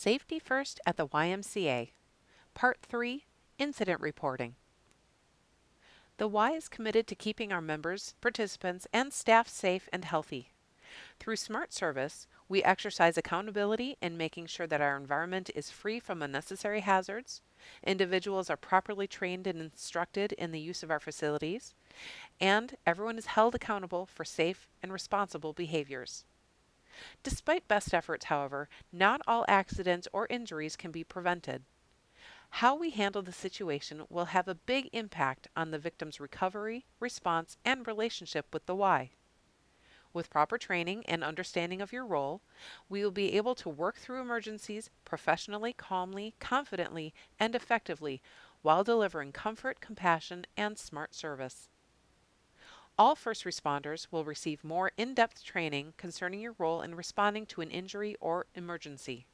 Safety First at the YMCA, Part 3, Incident Reporting. The Y is committed to keeping our members, participants, and staff safe and healthy. Through smart service, we exercise accountability in making sure that our environment is free from unnecessary hazards, individuals are properly trained and instructed in the use of our facilities, and everyone is held accountable for safe and responsible behaviors. Despite best efforts, however, not all accidents or injuries can be prevented. How we handle the situation will have a big impact on the victim's recovery, response, and relationship with the Y. With proper training and understanding of your role, we will be able to work through emergencies professionally, calmly, confidently, and effectively while delivering comfort, compassion, and smart service. All first responders will receive more in-depth training concerning your role in responding to an injury or emergency.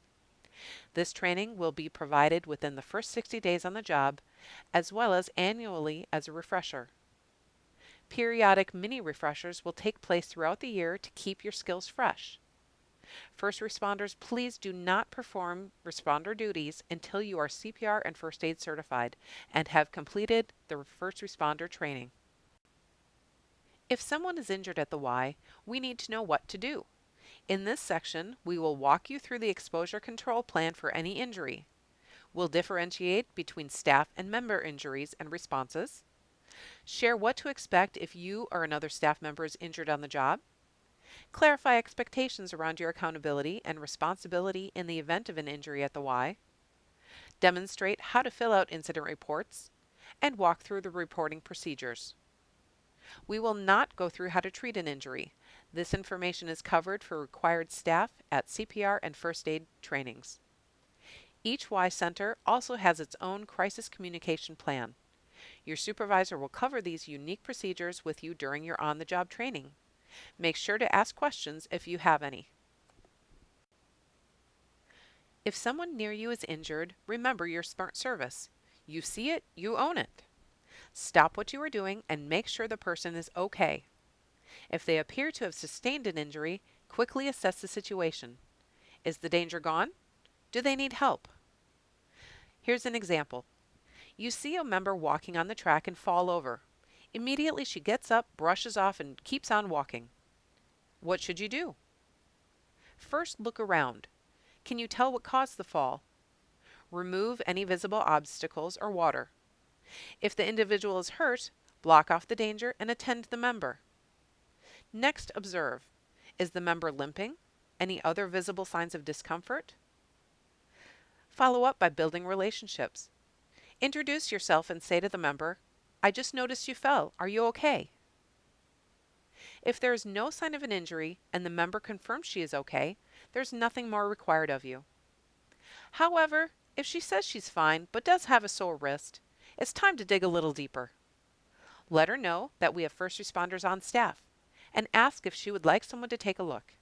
This training will be provided within the first 60 days on the job, as well as annually as a refresher. Periodic mini refreshers will take place throughout the year to keep your skills fresh. First responders, please do not perform responder duties until you are CPR and first aid certified and have completed the first responder training. If someone is injured at the Y, we need to know what to do. In this section, we will walk you through the exposure control plan for any injury. We'll differentiate between staff and member injuries and responses, share what to expect if you or another staff member is injured on the job, clarify expectations around your accountability and responsibility in the event of an injury at the Y, demonstrate how to fill out incident reports, and walk through the reporting procedures. We will not go through how to treat an injury. This information is covered for required staff at CPR and first aid trainings. Each Y Center also has its own crisis communication plan. Your supervisor will cover these unique procedures with you during your on-the-job training. Make sure to ask questions if you have any. If someone near you is injured, remember your smart service. You see it, you own it. Stop what you are doing and make sure the person is okay. If they appear to have sustained an injury, quickly assess the situation. Is the danger gone? Do they need help? Here's an example. You see a member walking on the track and fall over. Immediately she gets up, brushes off, and keeps on walking. What should you do? First, look around. Can you tell what caused the fall? Remove any visible obstacles or water. If the individual is hurt, block off the danger and attend the member. Next, observe. Is the member limping? Any other visible signs of discomfort? Follow up by building relationships. Introduce yourself and say to the member, "I just noticed you fell. Are you okay?" If there is no sign of an injury and the member confirms she is okay, there's nothing more required of you. However, if she says she's fine but does have a sore wrist, it's time to dig a little deeper. Let her know that we have first responders on staff and ask if she would like someone to take a look.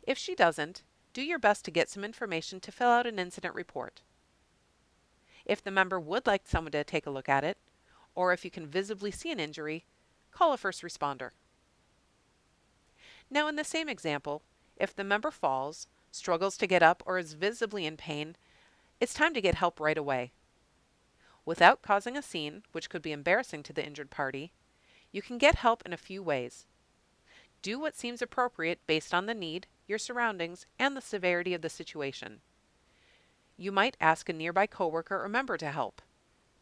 If she doesn't, do your best to get some information to fill out an incident report. If the member would like someone to take a look at it, or if you can visibly see an injury, call a first responder. Now in the same example, if the member falls, struggles to get up, or is visibly in pain, it's time to get help right away. Without causing a scene, which could be embarrassing to the injured party, you can get help in a few ways. Do what seems appropriate based on the need, your surroundings, and the severity of the situation. You might ask a nearby coworker or member to help.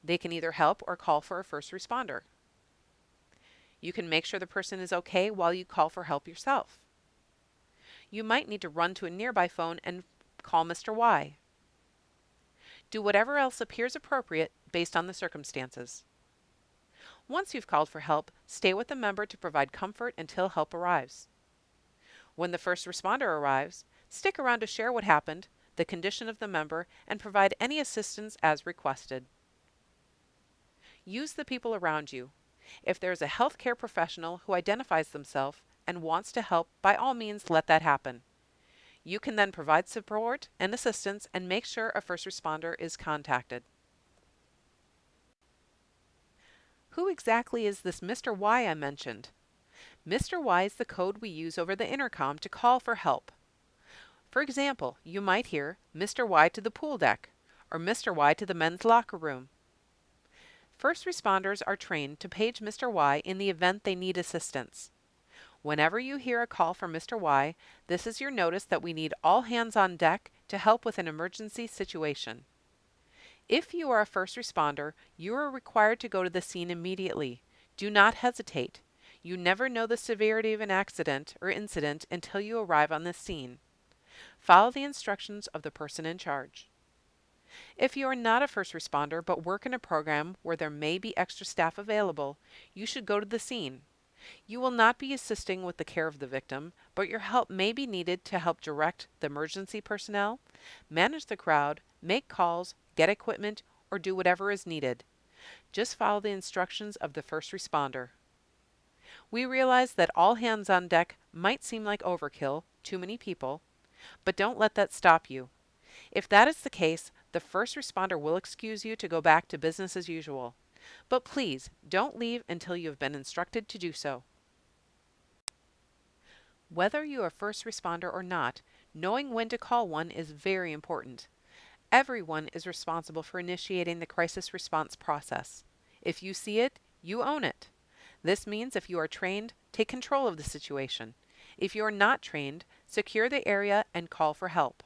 They can either help or call for a first responder. You can make sure the person is okay while you call for help yourself. You might need to run to a nearby phone and call Mr. Y. Do whatever else appears appropriate based on the circumstances. Once you've called for help, stay with the member to provide comfort until help arrives. When the first responder arrives, stick around to share what happened, the condition of the member, and provide any assistance as requested. Use the people around you. If there is a healthcare professional who identifies themselves and wants to help, by all means let that happen. You can then provide support and assistance and make sure a first responder is contacted. Who exactly is this Mr. Y I mentioned? Mr. Y is the code we use over the intercom to call for help. For example, you might hear Mr. Y to the pool deck or Mr. Y to the men's locker room. First responders are trained to page Mr. Y in the event they need assistance. Whenever you hear a call from Mr. Y, this is your notice that we need all hands on deck to help with an emergency situation. If you are a first responder, you are required to go to the scene immediately. Do not hesitate. You never know the severity of an accident or incident until you arrive on the scene. Follow the instructions of the person in charge. If you are not a first responder but work in a program where there may be extra staff available, you should go to the scene. You will not be assisting with the care of the victim, but your help may be needed to help direct the emergency personnel, manage the crowd, make calls, get equipment, or do whatever is needed. Just follow the instructions of the first responder. We realize that all hands on deck might seem like overkill, too many people, but don't let that stop you. If that is the case, the first responder will excuse you to go back to business as usual. But please, don't leave until you have been instructed to do so. Whether you are a first responder or not, knowing when to call one is very important. Everyone is responsible for initiating the crisis response process. If you see it, you own it. This means if you are trained, take control of the situation. If you are not trained, secure the area and call for help.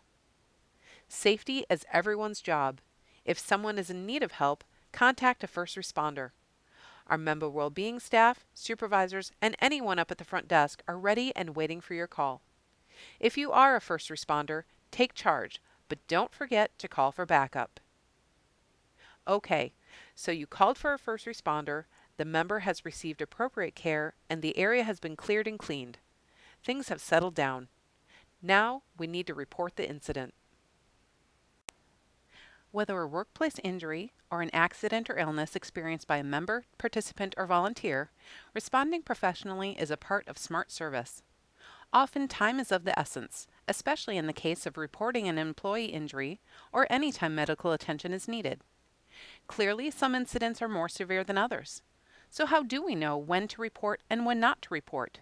Safety is everyone's job. If someone is in need of help, contact a first responder. Our member well-being staff, supervisors, and anyone up at the front desk are ready and waiting for your call. If you are a first responder, take charge, but don't forget to call for backup. Okay, so you called for a first responder, the member has received appropriate care, and the area has been cleared and cleaned. Things have settled down. Now we need to report the incident. Whether a workplace injury or an accident or illness experienced by a member, participant, or volunteer, responding professionally is a part of SMART service. Often time is of the essence, especially in the case of reporting an employee injury or any time medical attention is needed. Clearly, some incidents are more severe than others. So how do we know when to report and when not to report?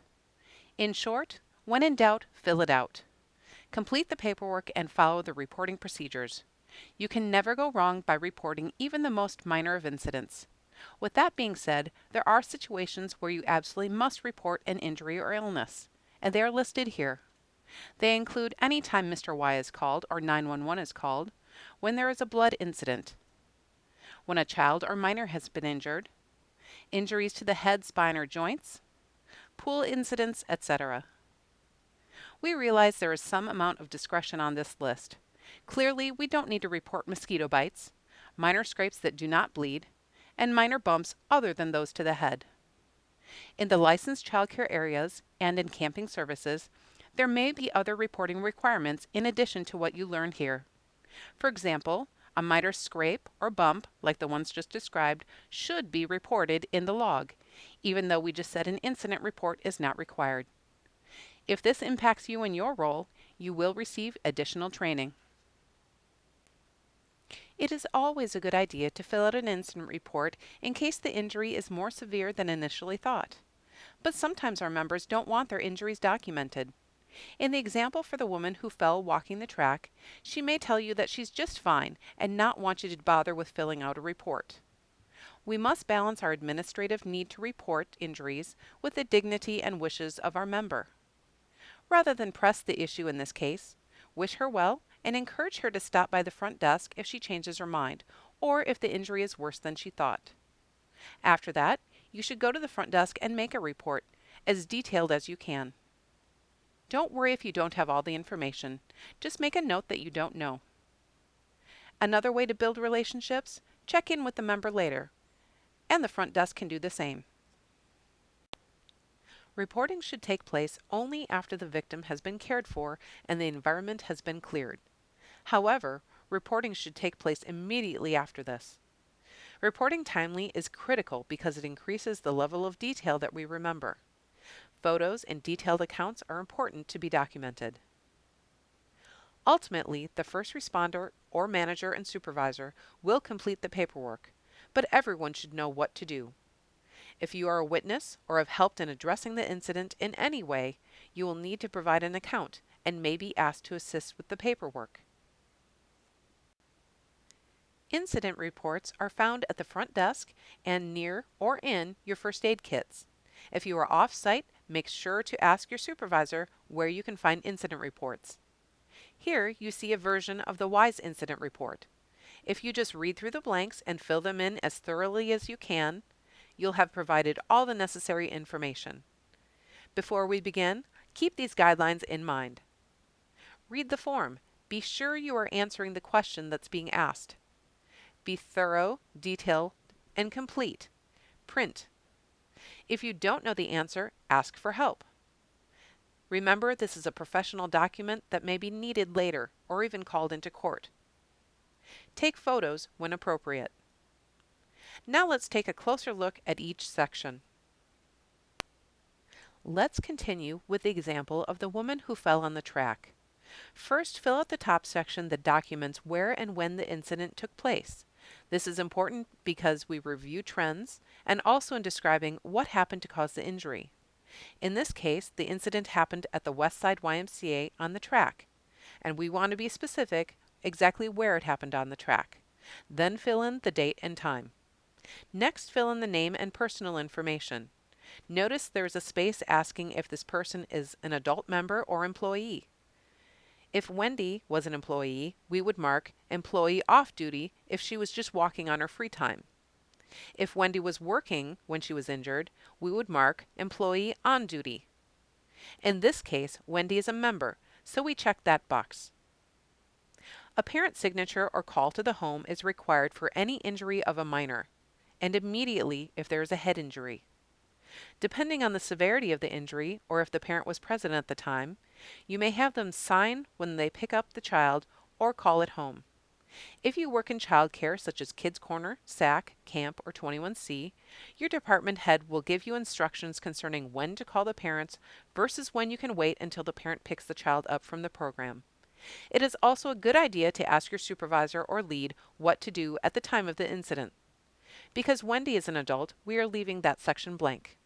In short, when in doubt, fill it out. Complete the paperwork and follow the reporting procedures. You can never go wrong by reporting even the most minor of incidents. With that being said, there are situations where you absolutely must report an injury or illness, and they are listed here. They include any time Mr. Y is called or 911 is called, when there is a blood incident, when a child or minor has been injured, injuries to the head, spine, or joints, pool incidents, etc. We realize there is some amount of discretion on this list. Clearly, we don't need to report mosquito bites, minor scrapes that do not bleed, and minor bumps other than those to the head. In the licensed childcare areas and in camping services, there may be other reporting requirements in addition to what you learned here. For example, a minor scrape or bump, like the ones just described, should be reported in the log, even though we just said an incident report is not required. If this impacts you in your role, you will receive additional training. It is always a good idea to fill out an incident report in case the injury is more severe than initially thought. But sometimes our members don't want their injuries documented. In the example for the woman who fell walking the track, she may tell you that she's just fine and not want you to bother with filling out a report. We must balance our administrative need to report injuries with the dignity and wishes of our member. Rather than press the issue in this case, wish her well and encourage her to stop by the front desk if she changes her mind or if the injury is worse than she thought. After that, you should go to the front desk and make a report, as detailed as you can. Don't worry if you don't have all the information. Just make a note that you don't know. Another way to build relationships, check in with the member later, and the front desk can do the same. Reporting should take place only after the victim has been cared for and the environment has been cleared. However, reporting should take place immediately after this. Reporting timely is critical because it increases the level of detail that we remember. Photos and detailed accounts are important to be documented. Ultimately, the first responder or manager and supervisor will complete the paperwork, but everyone should know what to do. If you are a witness or have helped in addressing the incident in any way, you will need to provide an account, and may be asked to assist with the paperwork. Incident reports are found at the front desk and near or in your first aid kits. If you are off-site, make sure to ask your supervisor where you can find incident reports. Here you see a version of the WISE incident report. If you just read through the blanks and fill them in as thoroughly as you can, you'll have provided all the necessary information. Before we begin, keep these guidelines in mind. Read the form. Be sure you are answering the question that's being asked. Be thorough, detailed, and complete. Print. If you don't know the answer, ask for help. Remember, this is a professional document that may be needed later or even called into court. Take photos when appropriate. Now let's take a closer look at each section. Let's continue with the example of the woman who fell on the track. First, fill out the top section that documents where and when the incident took place. This is important because we review trends and also in describing what happened to cause the injury. In this case, the incident happened at the Westside YMCA on the track, and we want to be specific exactly where it happened on the track. Then fill in the date and time. Next, fill in the name and personal information. Notice there is a space asking if this person is an adult member or employee. If Wendy was an employee, we would mark employee off duty if she was just walking on her free time. If Wendy was working when she was injured, we would mark employee on duty. In this case, Wendy is a member, so we check that box. A parent signature or call to the home is required for any injury of a minor, and immediately if there is a head injury. Depending on the severity of the injury or if the parent was present at the time, you may have them sign when they pick up the child or call it home. If you work in childcare such as Kids Corner, SAC, Camp, or 21C, your department head will give you instructions concerning when to call the parents versus when you can wait until the parent picks the child up from the program. It is also a good idea to ask your supervisor or lead what to do at the time of the incident. Because Wendy is an adult, we are leaving that section blank.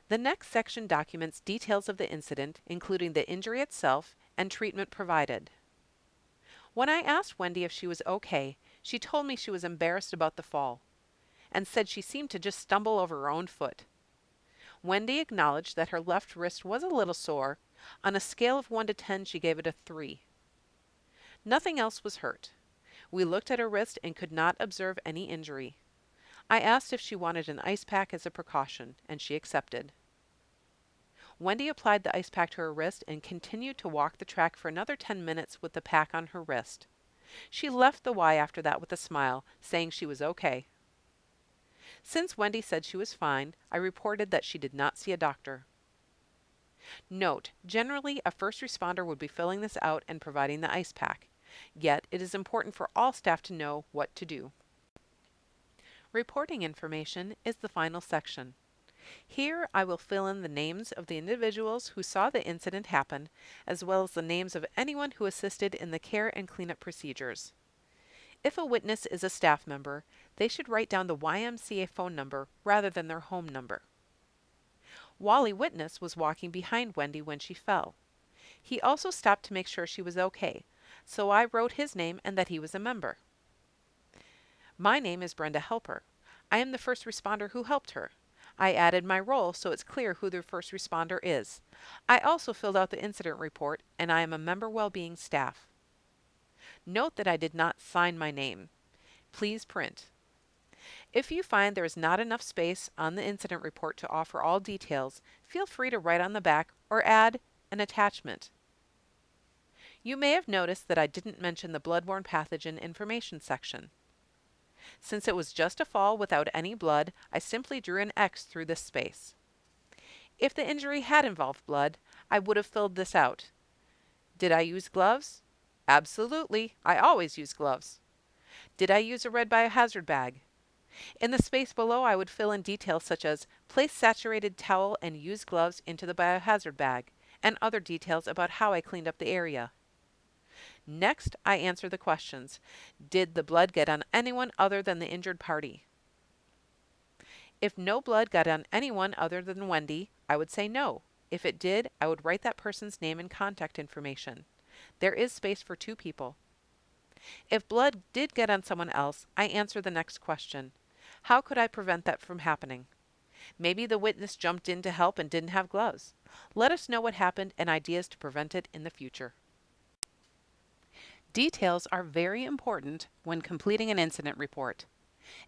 The next section documents details of the incident, including the injury itself and treatment provided. When I asked Wendy if she was okay, she told me she was embarrassed about the fall and said she seemed to just stumble over her own foot. Wendy acknowledged that her left wrist was a little sore. On a scale of 1 to 10, she gave it a 3. Nothing else was hurt. We looked at her wrist and could not observe any injury. I asked if she wanted an ice pack as a precaution, and she accepted. Wendy applied the ice pack to her wrist and continued to walk the track for another 10 minutes with the pack on her wrist. She left the Y after that with a smile, saying she was okay. Since Wendy said she was fine, I reported that she did not see a doctor. Note, generally a first responder would be filling this out and providing the ice pack. Yet, it is important for all staff to know what to do. Reporting information is the final section. Here I will fill in the names of the individuals who saw the incident happen, as well as the names of anyone who assisted in the care and cleanup procedures. If a witness is a staff member, they should write down the YMCA phone number rather than their home number. Wally Witness was walking behind Wendy when she fell. He also stopped to make sure she was okay, so I wrote his name and that he was a member. My name is Brenda Helper. I am the first responder who helped her. I added my role so it's clear who the first responder is. I also filled out the incident report, and I am a member well-being staff. Note that I did not sign my name. Please print. If you find there is not enough space on the incident report to offer all details, feel free to write on the back or add an attachment. You may have noticed that I didn't mention the bloodborne pathogen information section. Since it was just a fall without any blood, I simply drew an X through this space. If the injury had involved blood, I would have filled this out. Did I use gloves? Absolutely, I always use gloves. Did I use a red biohazard bag? In the space below, I would fill in details such as place saturated towel and use gloves into the biohazard bag, and other details about how I cleaned up the area. Next, I answer the questions. Did the blood get on anyone other than the injured party? If no blood got on anyone other than Wendy, I would say no. If it did, I would write that person's name and contact information. There is space for 2 people. If blood did get on someone else, I answer the next question. How could I prevent that from happening? Maybe the witness jumped in to help and didn't have gloves. Let us know what happened and ideas to prevent it in the future. Details are very important when completing an incident report.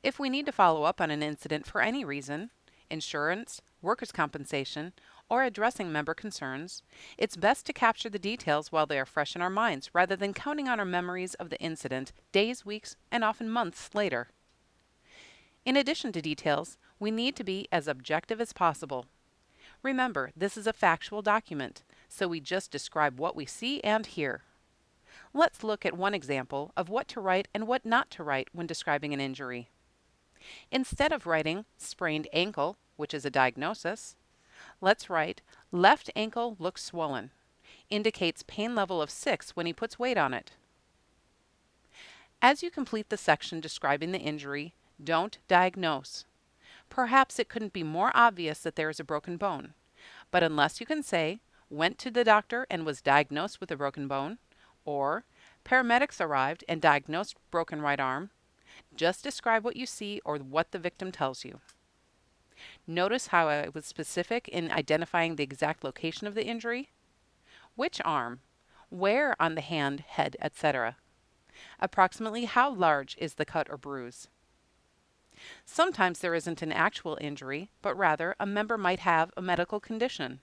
If we need to follow up on an incident for any reason, insurance, workers' compensation, or addressing member concerns, it's best to capture the details while they are fresh in our minds rather than counting on our memories of the incident days, weeks, and often months later. In addition to details, we need to be as objective as possible. Remember, this is a factual document, so we just describe what we see and hear. Let's look at one example of what to write and what not to write when describing an injury. Instead of writing sprained ankle, which is a diagnosis, let's write left ankle looks swollen. Indicates pain level of 6 when he puts weight on it. As you complete the section describing the injury, don't diagnose. Perhaps it couldn't be more obvious that there is a broken bone, but unless you can say, went to the doctor and was diagnosed with a broken bone, or paramedics arrived and diagnosed broken right arm, just describe what you see or what the victim tells you. Notice how I was specific in identifying the exact location of the injury. Which arm? Where on the hand, head, etc. Approximately how large is the cut or bruise? Sometimes there isn't an actual injury, but rather a member might have a medical condition.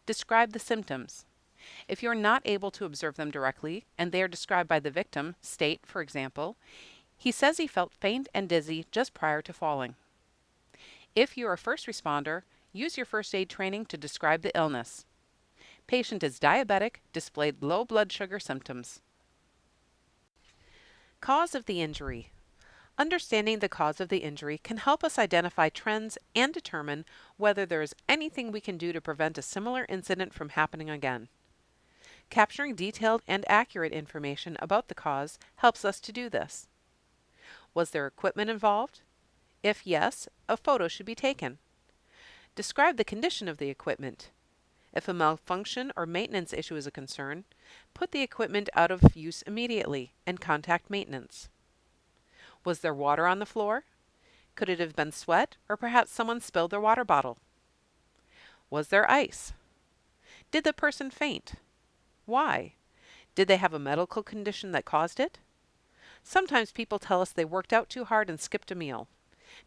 Describe the symptoms. If you're not able to observe them directly, and they are described by the victim, state, for example, he says he felt faint and dizzy just prior to falling. If you're a first responder, use your first aid training to describe the illness. Patient is diabetic, displayed low blood sugar symptoms. Cause of the injury. Understanding the cause of the injury can help us identify trends and determine whether there is anything we can do to prevent a similar incident from happening again. Capturing detailed and accurate information about the cause helps us to do this. Was there equipment involved? If yes, a photo should be taken. Describe the condition of the equipment. If a malfunction or maintenance issue is a concern, put the equipment out of use immediately and contact maintenance. Was there water on the floor? Could it have been sweat, or perhaps someone spilled their water bottle? Was there ice? Did the person faint? Why? Did they have a medical condition that caused it? Sometimes people tell us they worked out too hard and skipped a meal.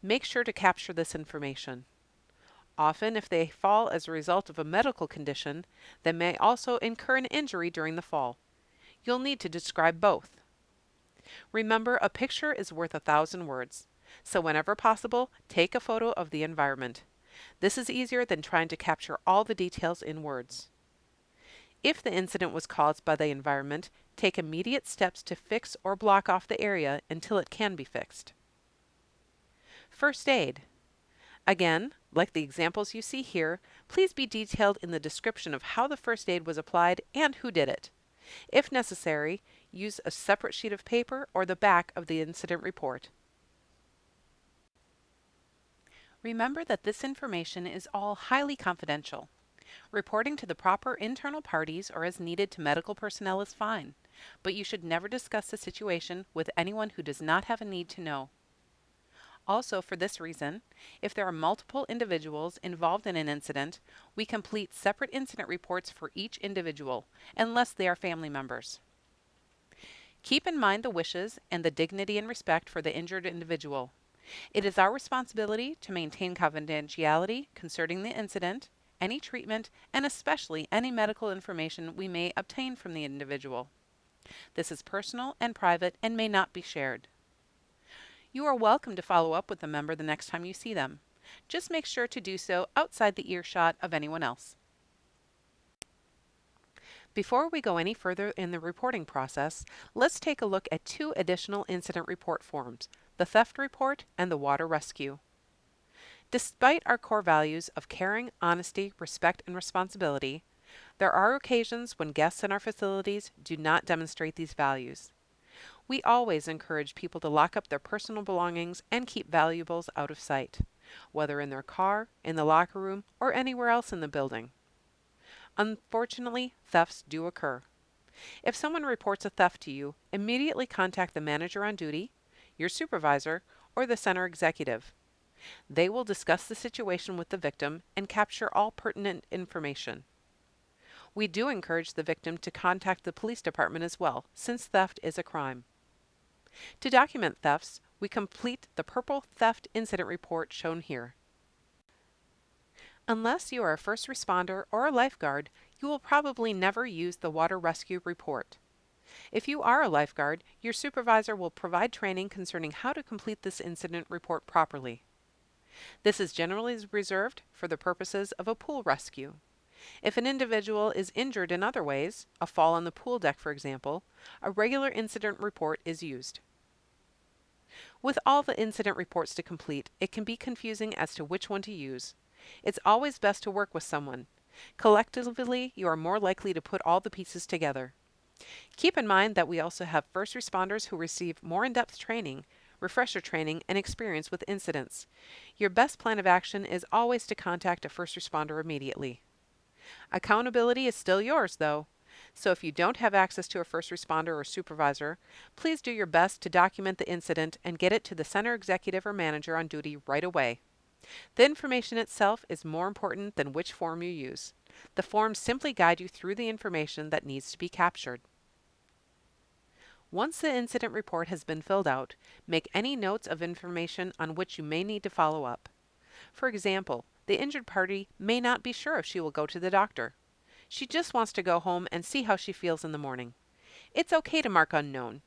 Make sure to capture this information. Often, if they fall as a result of a medical condition, they may also incur an injury during the fall. You'll need to describe both. Remember, a picture is worth 1,000 words, so whenever possible, take a photo of the environment. This is easier than trying to capture all the details in words. If the incident was caused by the environment, take immediate steps to fix or block off the area until it can be fixed. First aid. Again, like the examples you see here, please be detailed in the description of how the first aid was applied and who did it. If necessary, use a separate sheet of paper or the back of the incident report. Remember that this information is all highly confidential. Reporting to the proper internal parties or as needed to medical personnel is fine, but you should never discuss the situation with anyone who does not have a need to know. Also, for this reason, if there are multiple individuals involved in an incident, we complete separate incident reports for each individual, unless they are family members. Keep in mind the wishes and the dignity and respect for the injured individual. It is our responsibility to maintain confidentiality concerning the incident, any treatment, and especially any medical information we may obtain from the individual. This is personal and private and may not be shared. You are welcome to follow up with the member the next time you see them. Just make sure to do so outside the earshot of anyone else. Before we go any further in the reporting process, let's take a look at 2 additional incident report forms, the theft report and the water rescue. Despite our core values of caring, honesty, respect, and responsibility, there are occasions when guests in our facilities do not demonstrate these values. We always encourage people to lock up their personal belongings and keep valuables out of sight, whether in their car, in the locker room, or anywhere else in the building. Unfortunately, thefts do occur. If someone reports a theft to you, immediately contact the manager on duty, your supervisor, or the center executive. They will discuss the situation with the victim and capture all pertinent information. We do encourage the victim to contact the police department as well, since theft is a crime. To document thefts, we complete the purple theft incident report shown here. Unless you are a first responder or a lifeguard, you will probably never use the water rescue report. If you are a lifeguard, your supervisor will provide training concerning how to complete this incident report properly. This is generally reserved for the purposes of a pool rescue. If an individual is injured in other ways, a fall on the pool deck for example, a regular incident report is used. With all the incident reports to complete, it can be confusing as to which one to use. It's always best to work with someone. Collectively, you are more likely to put all the pieces together. Keep in mind that we also have first responders who receive more in-depth training, refresher training, and experience with incidents. Your best plan of action is always to contact a first responder immediately. Accountability is still yours, though. So if you don't have access to a first responder or supervisor, please do your best to document the incident and get it to the center executive or manager on duty right away. The information itself is more important than which form you use. The forms simply guide you through the information that needs to be captured. Once the incident report has been filled out, make any notes of information on which you may need to follow up. For example, the injured party may not be sure if she will go to the doctor. She just wants to go home and see how she feels in the morning. It's okay to mark unknown.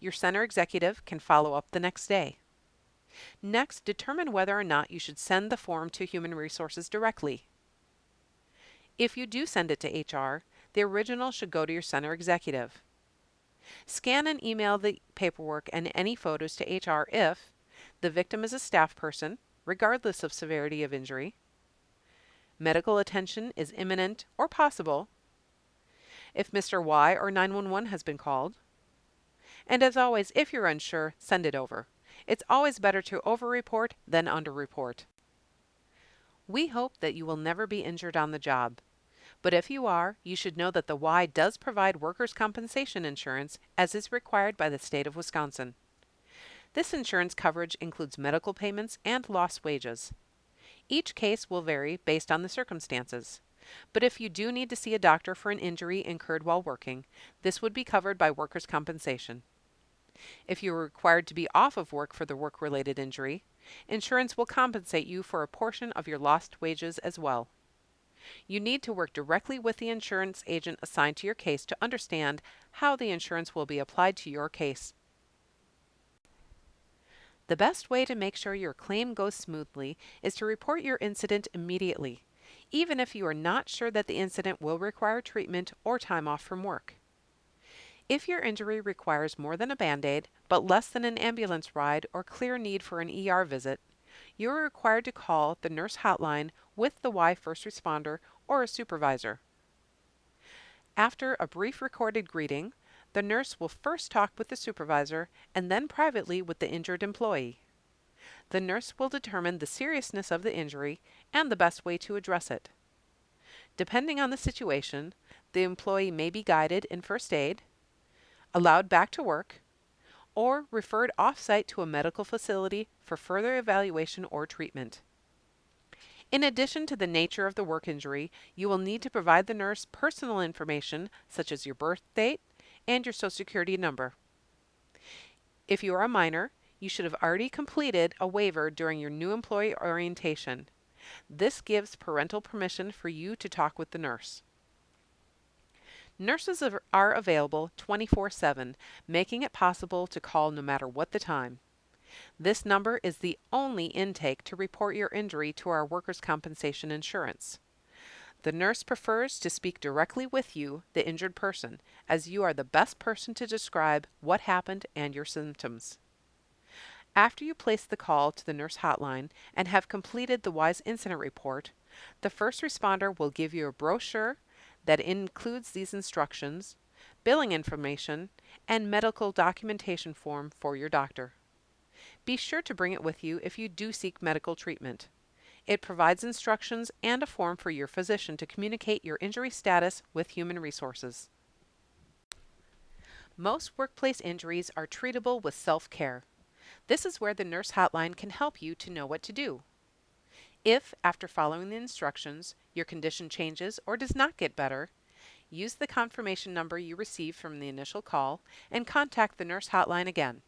Your center executive can follow up the next day. Next, determine whether or not you should send the form to Human Resources directly. If you do send it to HR, the original should go to your center executive. Scan and email the paperwork and any photos to HR if the victim is a staff person, regardless of severity of injury, medical attention is imminent or possible, if Mr. Y or 911 has been called, and as always, if you're unsure, send it over. It's always better to over-report than under-report. We hope that you will never be injured on the job. But if you are, you should know that the Y does provide workers' compensation insurance as is required by the state of Wisconsin. This insurance coverage includes medical payments and lost wages. Each case will vary based on the circumstances. But if you do need to see a doctor for an injury incurred while working, this would be covered by workers' compensation. If you are required to be off of work for the work-related injury, insurance will compensate you for a portion of your lost wages as well. You need to work directly with the insurance agent assigned to your case to understand how the insurance will be applied to your case. The best way to make sure your claim goes smoothly is to report your incident immediately, even if you are not sure that the incident will require treatment or time off from work. If your injury requires more than a Band-Aid, but less than an ambulance ride or clear need for an ER visit, you are required to call the nurse hotline with the Y first responder or a supervisor. After a brief recorded greeting, the nurse will first talk with the supervisor and then privately with the injured employee. The nurse will determine the seriousness of the injury and the best way to address it. Depending on the situation, the employee may be guided in first aid, allowed back to work, or referred off-site to a medical facility for further evaluation or treatment. In addition to the nature of the work injury, you will need to provide the nurse personal information such as your birth date and your Social Security number. If you are a minor, you should have already completed a waiver during your new employee orientation. This gives parental permission for you to talk with the nurse. Nurses are available 24/7, making it possible to call no matter what the time. This number is the only intake to report your injury to our workers' compensation insurance. The nurse prefers to speak directly with you, the injured person, as you are the best person to describe what happened and your symptoms. After you place the call to the nurse hotline and have completed the WISE incident report, the first responder will give you a brochure that includes these instructions, billing information, and medical documentation form for your doctor. Be sure to bring it with you if you do seek medical treatment. It provides instructions and a form for your physician to communicate your injury status with human resources. Most workplace injuries are treatable with self-care. This is where the nurse hotline can help you to know what to do. If, after following the instructions, your condition changes or does not get better, use the confirmation number you received from the initial call and contact the nurse hotline again.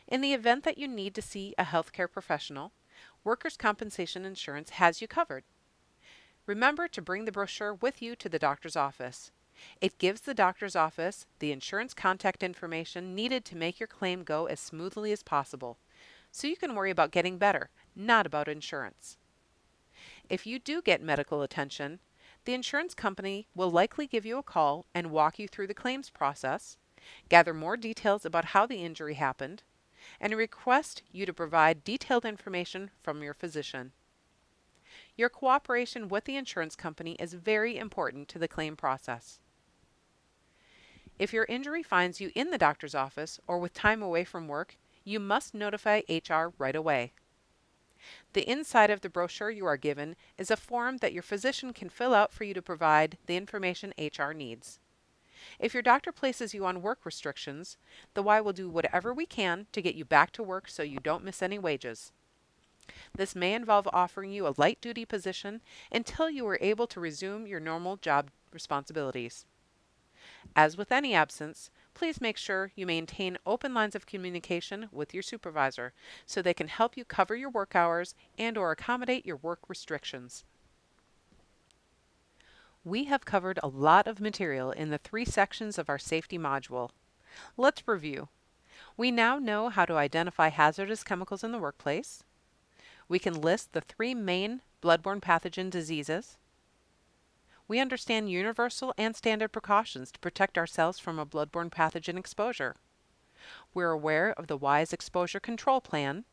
In the event that you need to see a healthcare professional, workers' compensation insurance has you covered. Remember to bring the brochure with you to the doctor's office. It gives the doctor's office the insurance contact information needed to make your claim go as smoothly as possible, so you can worry about getting better, not about insurance. If you do get medical attention, the insurance company will likely give you a call and walk you through the claims process, gather more details about how the injury happened, and request you to provide detailed information from your physician. Your cooperation with the insurance company is very important to the claim process. If your injury finds you in the doctor's office or with time away from work, you must notify HR right away. The inside of the brochure you are given is a form that your physician can fill out for you to provide the information HR needs. If your doctor places you on work restrictions, the Y will do whatever we can to get you back to work so you don't miss any wages. This may involve offering you a light-duty position until you are able to resume your normal job responsibilities. As with any absence, please make sure you maintain open lines of communication with your supervisor so they can help you cover your work hours and/or accommodate your work restrictions. We have covered a lot of material in the 3 sections of our safety module. Let's review. We now know how to identify hazardous chemicals in the workplace. We can list the 3 main bloodborne pathogen diseases. We understand universal and standard precautions to protect ourselves from a bloodborne pathogen exposure. We're aware of the WISE exposure control plan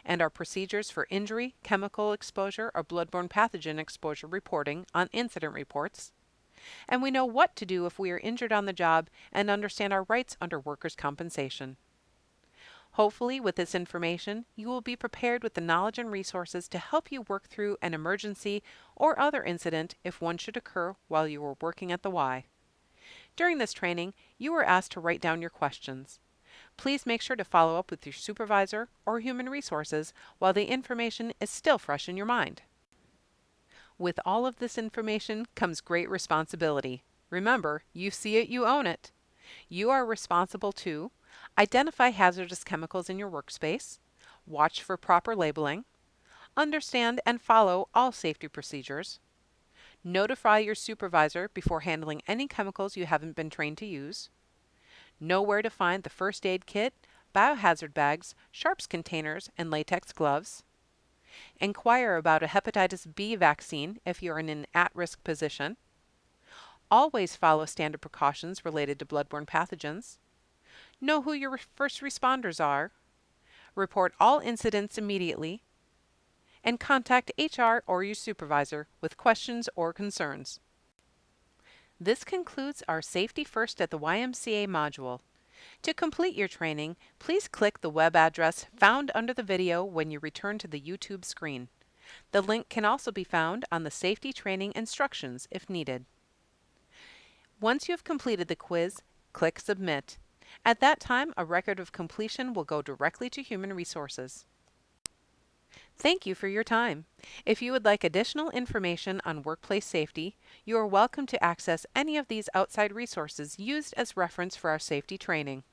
and our procedures for injury, chemical exposure, or bloodborne pathogen exposure reporting on incident reports. And we know what to do if we are injured on the job and understand our rights under workers' compensation. Hopefully, with this information, you will be prepared with the knowledge and resources to help you work through an emergency or other incident if one should occur while you are working at the Y. During this training, you were asked to write down your questions. Please make sure to follow up with your supervisor or human resources while the information is still fresh in your mind. With all of this information comes great responsibility. Remember, you see it, you own it. You are responsible to identify hazardous chemicals in your workspace, watch for proper labeling, understand and follow all safety procedures, notify your supervisor before handling any chemicals you haven't been trained to use, know where to find the first aid kit, biohazard bags, sharps containers, and latex gloves, inquire about a hepatitis B vaccine if you're in an at-risk position, always follow standard precautions related to bloodborne pathogens, know who your first responders are, report all incidents immediately, and contact HR or your supervisor with questions or concerns. This concludes our Safety First at the YMCA module. To complete your training, please click the web address found under the video when you return to the YouTube screen. The link can also be found on the safety training instructions if needed. Once you have completed the quiz, click Submit. At that time, a record of completion will go directly to Human Resources. Thank you for your time. If you would like additional information on workplace safety, you are welcome to access any of these outside resources used as reference for our safety training.